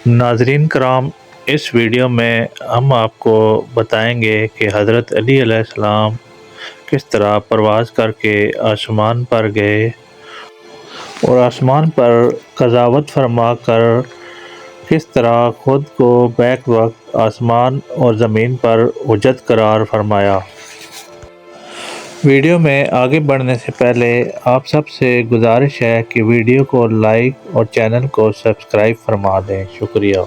ناظرین کرام، اس ویڈیو میں ہم آپ کو بتائیں گے کہ حضرت علی علیہ السلام کس طرح پرواز کر کے آسمان پر گئے اور آسمان پر قضاوت فرما کر کس طرح خود کو بیک وقت آسمان اور زمین پر حجت قرار فرمایا۔ ویڈیو میں آگے بڑھنے سے پہلے آپ سب سے گزارش ہے کہ ویڈیو کو لائک اور چینل کو سبسکرائب فرما دیں۔ شکریہ۔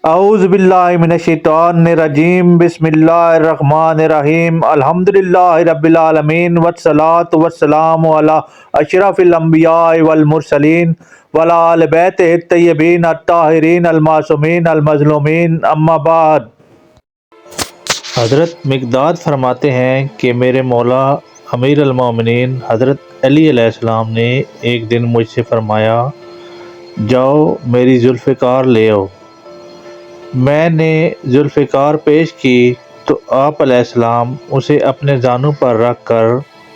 اعوذ باللہ من الشیطان الرجیم، بسم اللہ الرحمن الرحیم، الحمدللہ رب العالمین، والصلاة والسلام علی اشرف الانبیاء والمرسلین وعلی آل بیتہ الطیبین الطاہرین المعصومین المظلومین، اما بعد۔ حضرت مقداد فرماتے ہیں کہ میرے مولا امیر المومنین حضرت علی علیہ السلام نے ایک دن مجھ سے فرمایا، جاؤ میری ذوالفقار لے آؤ۔ میں نے ذوالفقار پیش کی تو آپ علیہ السلام اسے اپنے زانوں پر رکھ کر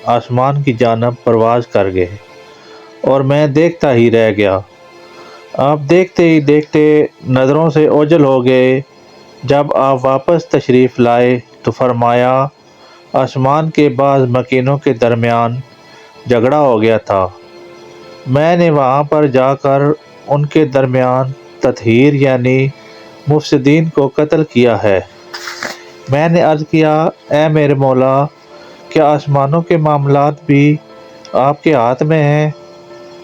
آسمان کی جانب پرواز کر گئے اور میں دیکھتا ہی رہ گیا۔ آپ دیکھتے ہی دیکھتے نظروں سے اوجھل ہو گئے۔ جب آپ واپس تشریف لائے تو فرمایا، آسمان کے بعض مکینوں کے درمیان جھگڑا ہو گیا تھا، میں نے وہاں پر جا کر ان کے درمیان تطہیر یعنی مفسدین کو قتل کیا ہے۔ میں نے عرض کیا، اے میرے مولا، کیا آسمانوں کے معاملات بھی آپ کے ہاتھ میں ہیں؟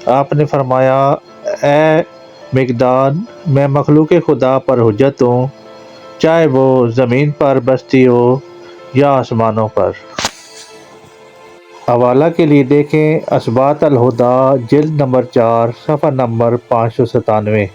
آپ نے فرمایا، اے مقداد، میں مخلوق خدا پر حجت ہوں، چاہے وہ زمین پر بستی ہو یا آسمانوں پر۔ حوالہ کے لیے دیکھیں اسبات الہدیٰ، جلد نمبر 4، صفحہ نمبر 597۔